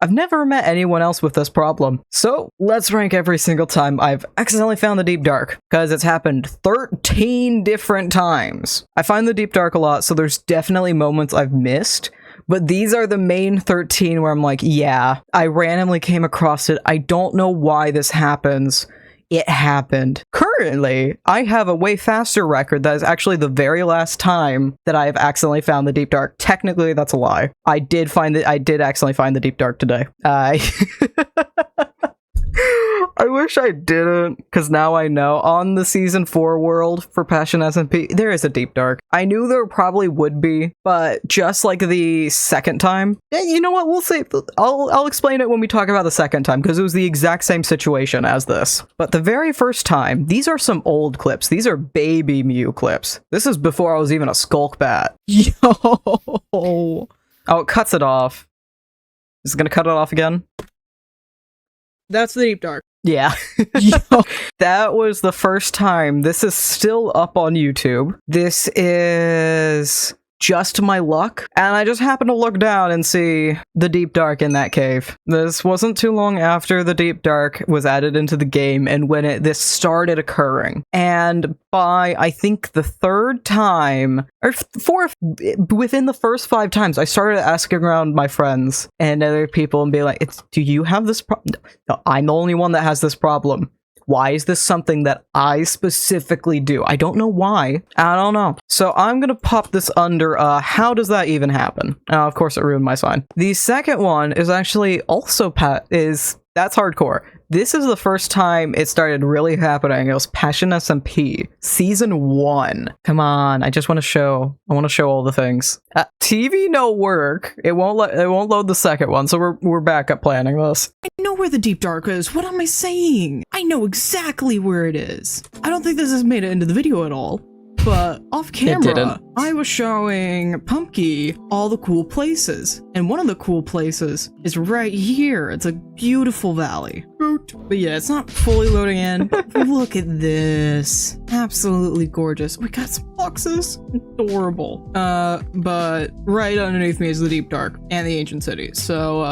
I've never met anyone else with this problem. So let's rank every single time I've accidentally found the Deep Dark, because it's happened 13 different times. I find the Deep Dark a lot, so there's definitely moments I've missed, but these are the main 13 where I'm like, yeah, I randomly came across it. I don't know why this happens. It happened. Currently, I have a way faster record that is actually the very last time that I have accidentally found the Deep Dark. Technically, that's a lie. I did accidentally find the Deep Dark today. I wish I didn't, because now I know. On the Season 4 world for MutationCIP, there is a Deep Dark. I knew there probably would be, but just like the second time, you know what, we'll see. I'll explain it when we talk about the second time, because it was the exact same situation as this. But the very first time, these are some old clips. These are baby Mew clips. This is before I was even a Skulk Bat. Yo! Oh, it cuts it off. Is it gonna cut it off again? That's the Deep Dark. Yeah. That was the first time. This is still up on YouTube. This is just my luck, and I just happened to look down and see the Deep Dark in that cave. This wasn't too long after the Deep Dark was added into the game and when this started occurring. And by, I think, the third time, or fourth, within the first 5 times, I started asking around my friends and other people and be like, do you have this problem? No, I'm the only one that has this problem. Why is this something that I specifically do? I don't know why. I don't know. So I'm gonna pop this under, how does that even happen? Of course it ruined my sign. The second one is actually also that's hardcore. This is the first time it started really happening. It was MutationCIP Season 1. Come on, I want to show all the things. TV no work. It won't load the second one, so we're back at planning this. I know where the Deep Dark is. What am I saying? I know exactly where it is. I don't think this has made it into the video at all. But off camera, I was showing Pumpky all the cool places. And one of the cool places is right here. It's a beautiful valley. But yeah, it's not fully loading in. But look at this. Absolutely gorgeous. We got some boxes. Adorable. But right underneath me is the Deep Dark and the Ancient City. So,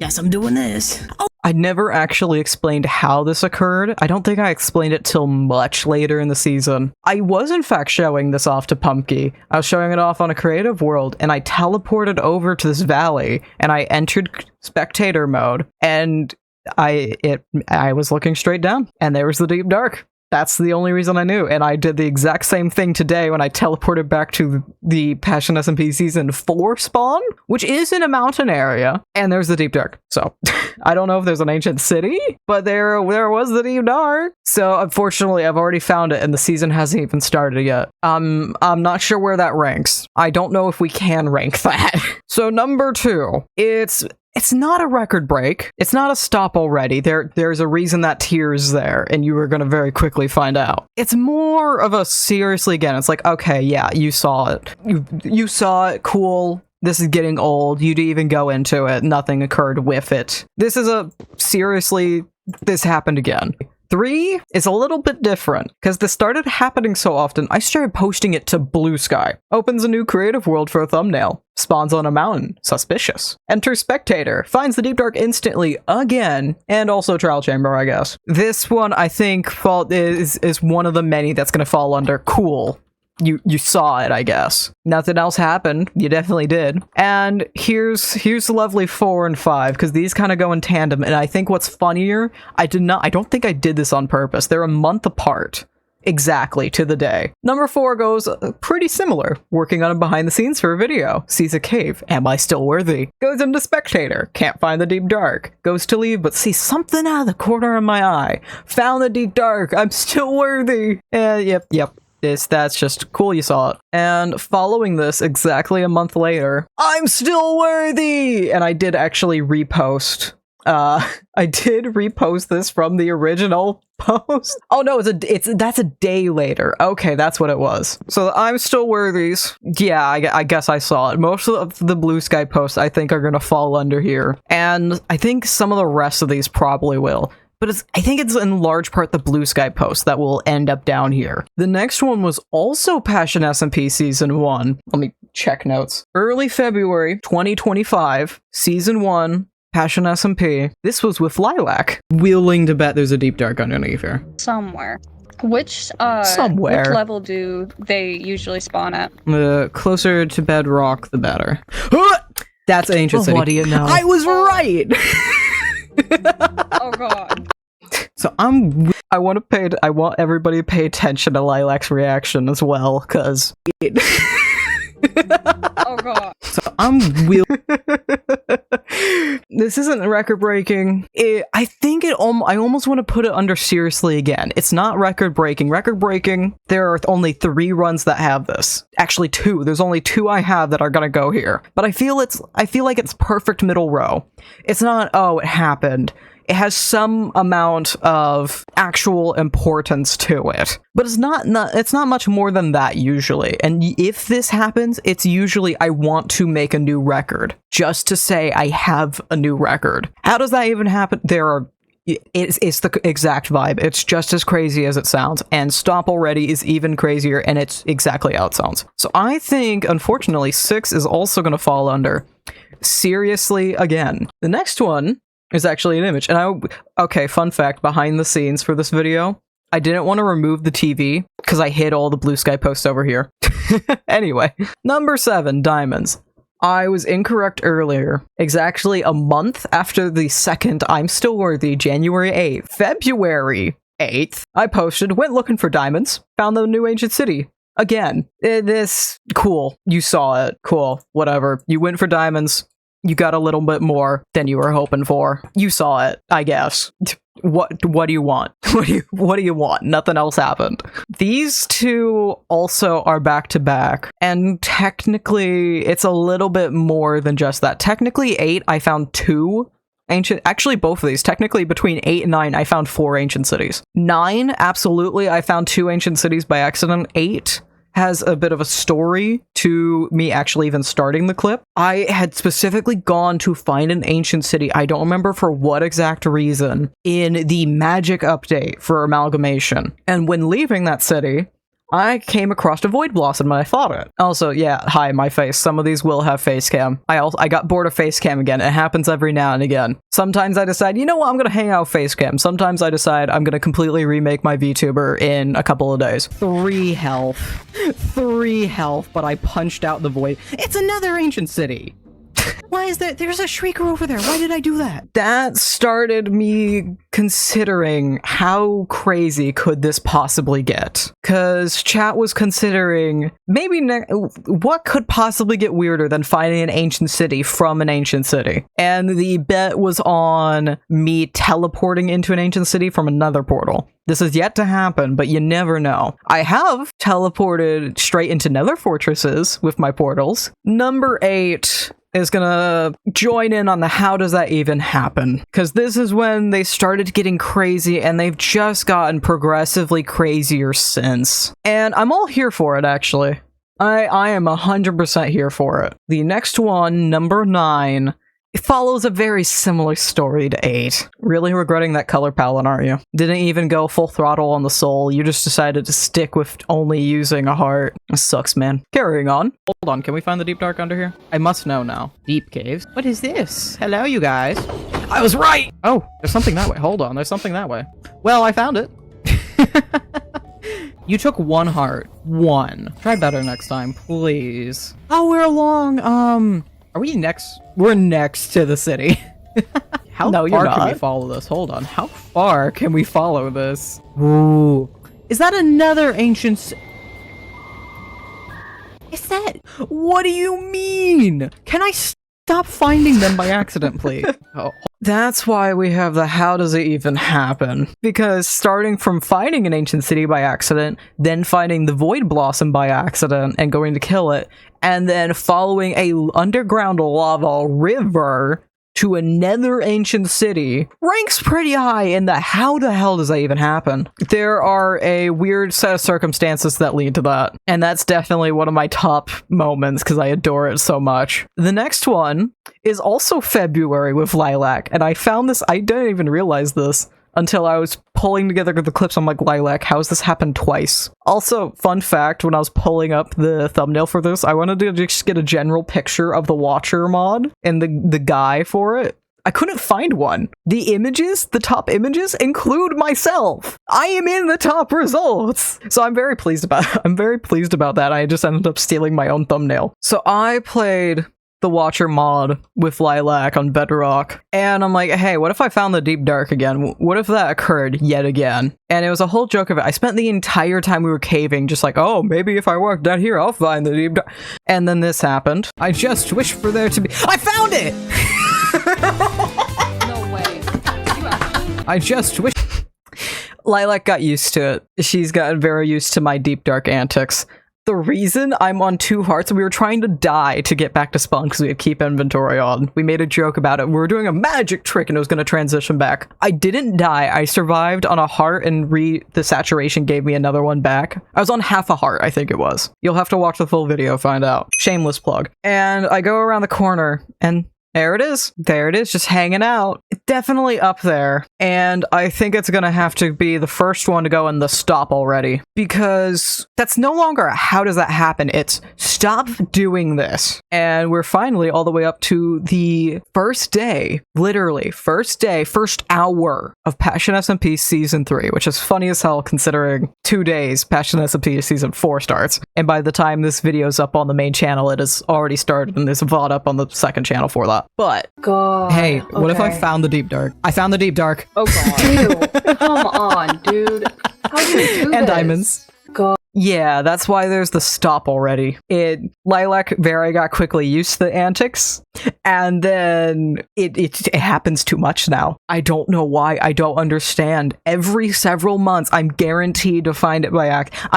yes, I'm doing this. Oh. I never actually explained how this occurred. I don't think I explained it till much later in the season. I was in fact showing this off to Pumpky. I was showing it off on a creative world, and I teleported over to this valley, and I entered spectator mode, and I was looking straight down, and there was the Deep Dark. That's the only reason I knew, and I did the exact same thing today when I teleported back to the MutationCIP Season 4 spawn, which is in a mountain area, and there's the Deep Dark. So, I don't know if there's an ancient city, but there was the Deep Dark. So, unfortunately, I've already found it, and the season hasn't even started yet. I'm not sure where that ranks. I don't know if we can rank that. So, number 2, it's not a record break. It's not a stop already. There's a reason that tier is there, and you are going to very quickly find out. It's more of a seriously, again, it's like, okay, yeah, you saw it. You saw it, cool. This is getting old. You didn't even go into it. Nothing occurred with it. This is seriously, this happened again. 3 is a little bit different, because this started happening so often, I started posting it to Blue Sky. Opens a new creative world for a thumbnail. Spawns on a mountain. Suspicious. Enters spectator. Finds the Deep Dark instantly again. And also trial chamber, I guess. This one, I think, is one of the many that's going to fall under cool. You saw it, I guess. Nothing else happened. You definitely did. And here's the lovely 4 and 5, because these kind of go in tandem. And I think what's funnier, I don't think I did this on purpose. They're a month apart. Exactly, to the day. Number 4 goes pretty similar. Working on a behind the scenes for a video. Sees a cave. Am I still worthy? Goes into spectator. Can't find the Deep Dark. Goes to leave, but sees something out of the corner of my eye. Found the Deep Dark. I'm still worthy. Yep. That's just cool you saw it. And following this, exactly a month later, I'm still worthy! And I did actually repost. I did repost this from the original post. Oh no, that's a day later. Okay, that's what it was. So I'm still worthies. Yeah, I guess I saw it. Most of the Blue Sky posts I think are gonna fall under here. And I think some of the rest of these probably will. But I think it's in large part the Blue Sky post that will end up down here. The next one was also MutationCIP Season 1. Let me check notes. Early February 2025, Season 1, Passion SMP. This was with Lilac. Willing to bet there's a deep dark underneath here. Somewhere. Which Somewhere. Which level do they usually spawn at? The closer to bedrock, the better. That's Ancient City. What do you know? I was right! Oh god. So I want everybody to pay attention to Lilac's reaction as well, because Oh god. So this isn't record breaking. I think I almost want to put it under seriously again. It's not record breaking. Record breaking, there are only 3 runs that have this. Actually 2. There's only 2 I have that are gonna go here. But I feel like it's perfect middle row. It's not, oh, it happened. It has some amount of actual importance to it, but it's not much more than that usually. And if this happens, it's usually I want to make a new record just to say I have a new record. How does that even happen? It's the exact vibe. It's just as crazy as it sounds, and Stomp Already is even crazier, and it's exactly how it sounds. So I think, unfortunately, 6 is also going to fall under seriously again. The next one is actually an image, and okay, fun fact behind the scenes for this video, I didn't want to remove the TV because I hid all the blue sky posts over here. Anyway, number 7, diamonds. I was incorrect earlier. Exactly a month after the second I'm Still Worthy, January 8th. February 8th, I posted, went looking for diamonds, found the new ancient city. Again, this, cool, you saw it, cool, whatever. You went for diamonds, you got a little bit more than you were hoping for. You saw it, I guess. What do you want? What do you want? Nothing else happened. These 2 also are back to back, and technically it's a little bit more than just that. Technically 8, I found 2 ancient, actually both of these. Technically between 8 and 9, I found 4 ancient cities. 9, absolutely, I found 2 ancient cities by accident. 8 has a bit of a story to me actually even starting the clip. I had specifically gone to find an ancient city, I don't remember for what exact reason, in the magic update for Amalgamation. And when leaving that city, I came across a Void Blossom and I fought it. Also, yeah, hi, my face. Some of these will have face cam. I got bored of face cam again. It happens every now and again. Sometimes I decide, you know what, I'm gonna hang out face cam. Sometimes I decide I'm gonna completely remake my VTuber in a couple of days. 3 health. 3 health, but I punched out the void. It's another ancient city. Why is there's a shrieker over there? Why did I do that? That started me considering how crazy could this possibly get. Cause chat was considering maybe what could possibly get weirder than finding an ancient city from an ancient city. And the bet was on me teleporting into an ancient city from another portal. This is yet to happen, but you never know. I have teleported straight into nether fortresses with my portals. Number 8 is gonna join in on the how does that even happen, because this is when they started getting crazy, and they've just gotten progressively crazier since. And I'm all here for it, actually. I am 100% here for it. The next one, number 9, it follows a very similar story to 8. Really regretting that color palette, aren't you? Didn't even go full throttle on the soul, you just decided to stick with only using a heart. It sucks, man. Carrying on. Hold on, can we find the deep dark under here? I must know now. Deep caves? What is this? Hello, you guys. I was right! Oh, there's something that way. Hold on, there's something that way. Well, I found it. You took 1 heart. 1. Try better next time, please. Oh, we're along, are we next? We're next to the city. How far can we follow this? Hold on. How far can we follow this? Ooh. Is that another ancient... Is that... What do you mean? Can I stop finding them by accident, please? Oh. That's why we have the how does it even happen. Because starting from finding an ancient city by accident, then finding the Void Blossom by accident and going to kill it, and then following a underground lava river to another ancient city ranks pretty high in the how the hell does that even happen? There are a weird set of circumstances that lead to that, and that's definitely one of my top moments because I adore it so much. The next one is also February with Lilac, and I found this, I didn't even realize this until I was pulling together the clips. I'm like, Lilac, how's this happened twice? Also, fun fact, when I was pulling up the thumbnail for this, I wanted to just get a general picture of the Watcher mod and the guy for it. I couldn't find one. The images, the top images, include myself. I am in the top results. So I'm very pleased about that. I just ended up stealing my own thumbnail. So I played the Watcher mod with Lilac on Bedrock, and I'm like, hey, what if I found the Deep Dark again? What if that occurred yet again? And it was a whole joke of it. I spent the entire time we were caving just like, oh, maybe if I walk down here, I'll find the Deep Dark. And then this happened. I just wish for there to be— I found it! No way. You actually? I just wish— Lilac got used to it. She's gotten very used to my Deep Dark antics. The reason I'm on 2 hearts, we were trying to die to get back to spawn because we had keep inventory on. We made a joke about it. We were doing a magic trick and it was going to transition back. I didn't die. I survived on a heart and the saturation gave me another one back. I was on half a heart, I think it was. You'll have to watch the full video, find out. Shameless plug. And I go around the corner and there it is. There it is, just hanging out. It's definitely up there. And I think it's gonna have to be the first one to go in the stop already. Because that's no longer a how does that happen, it's stop doing this. And we're finally all the way up to the first day, literally, first day, first hour of Passion SMP Season 3, which is funny as hell considering 2 days Passion SMP Season 4 starts. And by the time this video's up on the main channel, it has already started and there's a VOD up on the second channel for that. But, God. hey, what if I found the Deep Dark? I found the Deep Dark. Oh god. Dude, come on, dude. How do you do And this? diamonds. God. Yeah, that's why there's the stop already. Lilac very got quickly used to the antics, and then it happens too much now. I don't know why. I don't understand. Every several months, I'm guaranteed to find it by accident.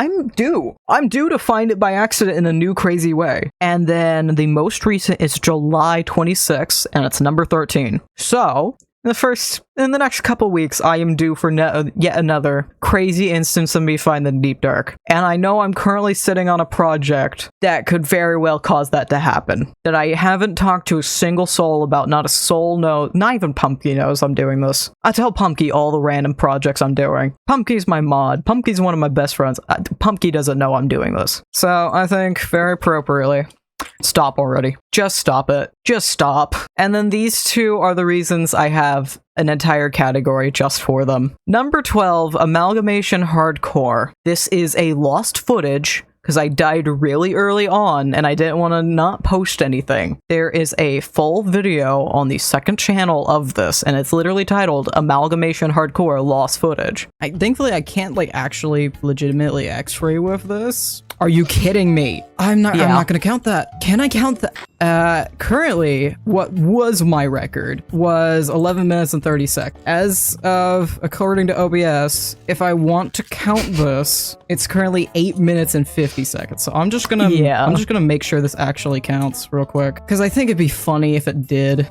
I'm due to find it by accident in a new crazy way. And then the most recent is July 26th, and it's number 13. So in the next couple weeks, I am due for yet another crazy instance of me finding the Deep Dark. And I know I'm currently sitting on a project that could very well cause that to happen. That I haven't talked to a single soul about, not a soul knows, not even Pumpkin knows I'm doing this. I tell Pumpkin all the random projects I'm doing. Pumpkin's my mod. Pumpkin's one of my best friends. Pumpkin doesn't know I'm doing this. So I think very appropriately, stop already. Just stop it. Just stop. And then these 2 are the reasons I have an entire category just for them. Number 12, Amalgamation Hardcore. This is a lost footage because I died really early on and I didn't want to not post anything. There is a full video on the second channel of this, and it's literally titled Amalgamation Hardcore Lost Footage. Thankfully, I can't actually legitimately x-ray with this. Are you kidding me? I'm not gonna count that. Can I count that? Currently, what was my record was 11 minutes and 30 seconds. As of, according to OBS, if I want to count this, it's currently 8 minutes and 50 seconds. So I'm just gonna make sure this actually counts real quick, because I think it'd be funny if it did.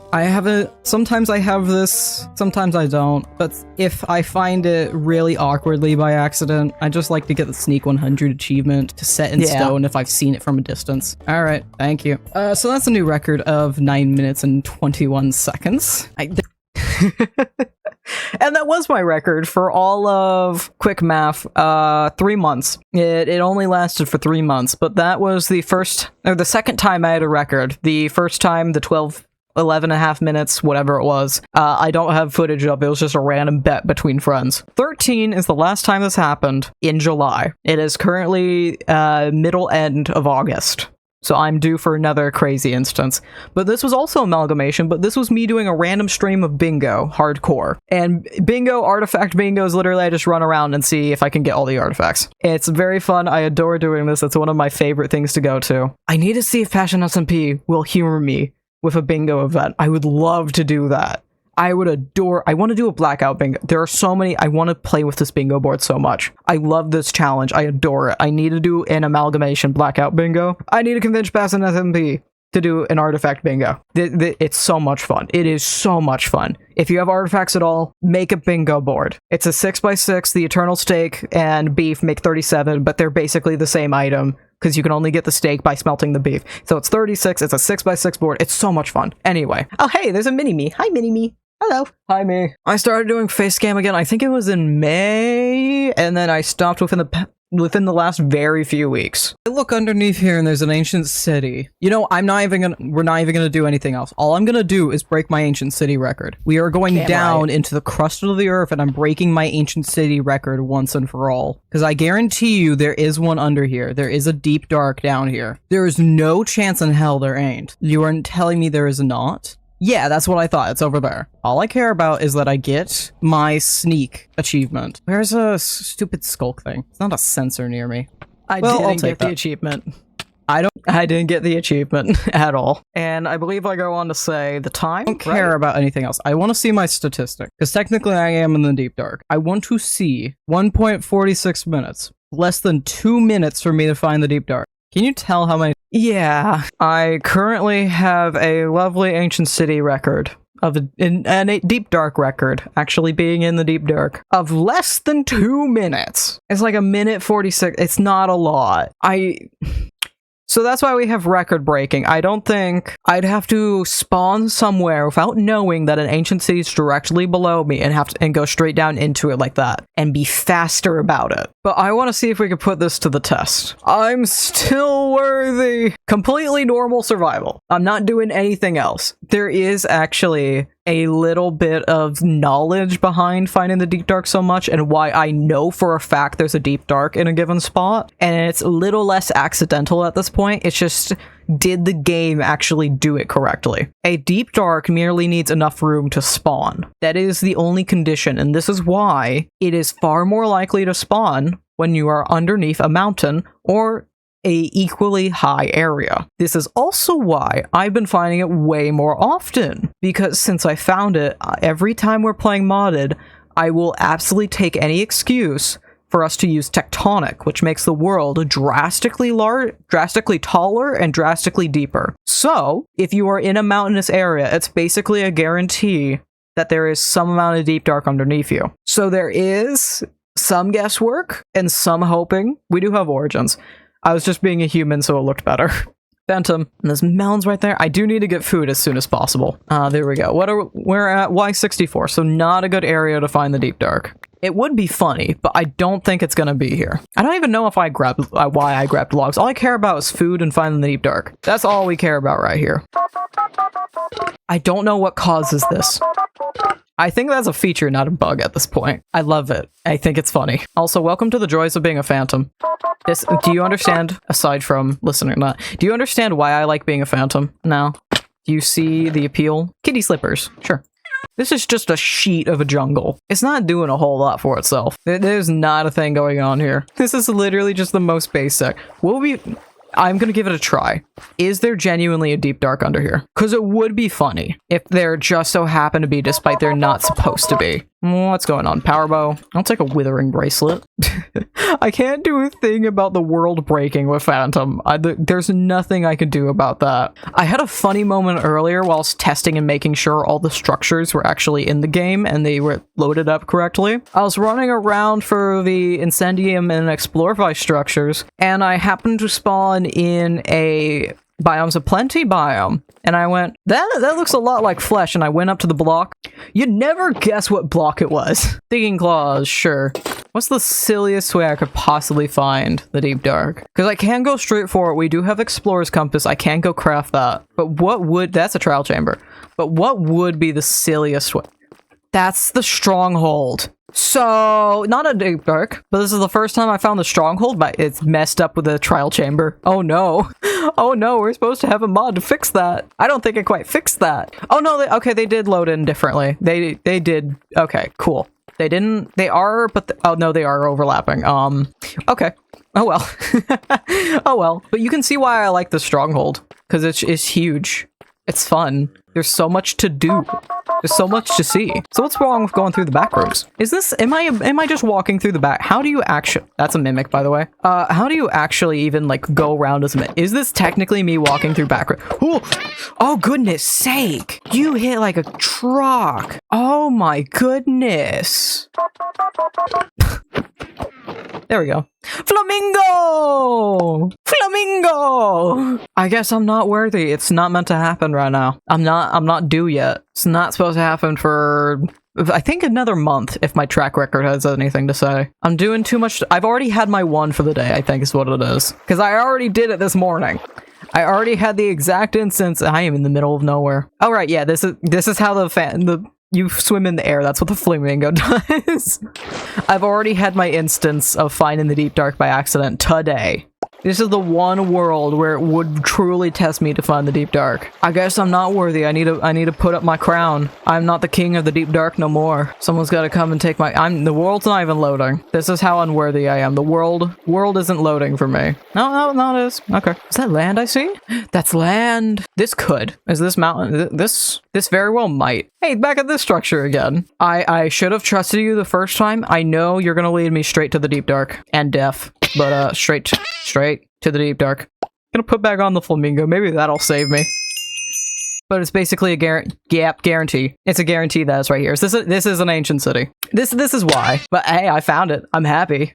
Sometimes I have this, sometimes I don't, but if I find it really awkwardly by accident, I just like to get the Sneak 100 achievement to set in stone if I've seen it from a distance. All right, thank you. So that's a new record of 9 minutes and 21 seconds. And that was my record for all of, quick math, 3 months. It only lasted for 3 months, but that was the second time I had a record. The first time, the 11 and a half minutes, whatever it was, I don't have footage of. It was just a random bet between friends. 13 is the last time this happened, in July. It is currently middle end of August. So I'm due for another crazy instance. But this was also Amalgamation, but this was me doing a random stream of bingo, hardcore. And bingo, artifact bingo is literally I just run around and see if I can get all the artifacts. It's very fun. I adore doing this. It's one of my favorite things to go to. I need to see if Passion SMP will humor me with a bingo event. I would love to do that. I want to do a blackout bingo. There are so many, I want to play with this bingo board so much. I love this challenge. I adore it. I need to do an amalgamation blackout bingo. I need to convince Passion SMP to do an artifact bingo. It's so much fun. It is so much fun. If you have artifacts at all, make a bingo board. It's a 6x6, the Eternal Steak and Beef make 37, but they're basically the same item, because you can only get the steak by smelting the beef. So it's 36, it's a 6x6 board. It's so much fun. Anyway. Oh, hey, there's a mini-me. Hi, mini-me. Hello. Hi, me. I started doing face cam again, I think it was in May, and then I stopped within the within the last very few weeks. I look underneath here and there's an ancient city. You know, we're not even gonna do anything else. All I'm gonna do is break my ancient city record. We are going down into the crust of the earth and I'm breaking my ancient city record once and for all. Because I guarantee you there is one under here. There is a deep dark down here. There is no chance in hell there ain't. You aren't telling me there is not? Yeah, that's what I thought. It's over there. All I care about is that I get my sneak achievement. Where's a stupid skulk thing? It's not a sensor near me. I Well, I'll didn't take get the that. achievement. I didn't get the achievement at all. And I believe I go on to say the time. I don't care about anything else. I want to see my statistic. Because technically I am in the deep dark. I want to see 1.46 minutes. Less than 2 minutes for me to find the deep dark. Can you tell how many? Yeah, I currently have a lovely ancient city record of a deep dark record, actually being in the deep dark, of less than 2 minutes. It's like 1:46. It's not a lot. So that's why we have record breaking. I don't think I'd have to spawn somewhere without knowing that an ancient city is directly below me and go straight down into it like that and be faster about it. But I want to see if we can put this to the test. I'm still worthy. Completely normal survival. I'm not doing anything else. There is actually a little bit of knowledge behind finding the deep dark so much and why I know for a fact there's a deep dark in a given spot, and it's a little less accidental at this point. It's just, did the game actually do it correctly? A deep dark merely needs enough room to spawn. That is the only condition, and this is why it is far more likely to spawn when you are underneath a mountain or a equally high area. This is also why I've been finding it way more often, because since I found it, every time we're playing modded, I will absolutely take any excuse for us to use tectonic, which makes the world drastically taller and drastically deeper. So, if you are in a mountainous area, it's basically a guarantee that there is some amount of deep dark underneath you. So there is some guesswork and some hoping. We do have origins. I was just being a human, so it looked better. Phantom. And there's melons right there. I do need to get food as soon as possible. There we go. We're at Y64, so not a good area to find the deep dark. It would be funny, but I don't think it's gonna be here. I don't even know if I grabbed why I grabbed logs. All I care about is food and finding the deep dark. That's all we care about right here. I don't know what causes this. I think that's a feature, not a bug at this point. I love it. I think it's funny. Also, welcome to the joys of being a phantom. Do you understand, aside from listening or not, do you understand why I like being a phantom now? Do you see the appeal? Kitty slippers, sure. This is just a sheet of a jungle. It's not doing a whole lot for itself. There's not a thing going on here. This is literally just the most basic. I'm gonna give it a try. Is there genuinely a deep dark under here? Because it would be funny if there just so happened to be, despite they're not supposed to be. What's going on? Power bow? I'll take a withering bracelet. I can't do a thing about the world breaking with Phantom. There's nothing I could do about that. I had a funny moment earlier whilst testing and making sure all the structures were actually in the game and they were loaded up correctly. I was running around for the Incendium and Explorify structures, and I happened to spawn in a Biomes of Plenty biome. And I went, that looks a lot like flesh, and I went up to the block. You'd never guess what block it was. Digging claws, sure. What's the silliest way I could possibly find the deep dark? Because I can go straight for it. We do have Explorer's Compass. I can go craft that. But that's a trial chamber. But what would be the silliest way? That's the stronghold. So, not a deep dark, but this is the first time I found the stronghold, but it's messed up with the trial chamber. Oh no. Oh no, we're supposed to have a mod to fix that. I don't think it quite fixed that. Oh no, they did load in differently. They did. Okay, cool. They didn't, they are, but, oh no, they are overlapping. Okay. Oh well. Oh well. But you can see why I like the stronghold, because it's huge. It's fun. There's so much to do. There's so much to see. So what's wrong with going through the back roads? Is this, am I just walking through the back? How do you actually, that's a mimic, by the way. How do you actually even, like, go around as a mimic? Is this technically me walking through back roads? Oh, goodness sake. You hit like a truck. Oh my goodness. There we go. Flamingo! Flamingo! I guess I'm not worthy. It's not meant to happen right now. I'm not due yet. It's not supposed to happen for, I think, another month, if my track record has anything to say. I'm doing too much. I've already had my one for the day, I think is what it is. Because I already did it this morning. I already had the exact instance. I am in the middle of nowhere. Oh, right, yeah, this is how you swim in the air. That's what the flamingo does. I've already had my instance of finding the deep dark by accident today. This is the one world where it would truly test me to find the deep dark. I guess I'm not worthy. I need to put up my crown. I'm not the king of the deep dark no more. Someone's got to come and take my. The world's not even loading. This is how unworthy I am. The world isn't loading for me. No, it is. Okay. Is that land I see? That's land. This could. Is this mountain? This very well might. Hey, back at this structure again. I should have trusted you the first time. I know you're gonna lead me straight to the deep dark and death, but straight to the deep dark. Gonna put back on the flamingo. Maybe that'll save me. But it's basically a guarantee. It's a guarantee that it's right here. This is an ancient city. This is why. But hey, I found it. I'm happy.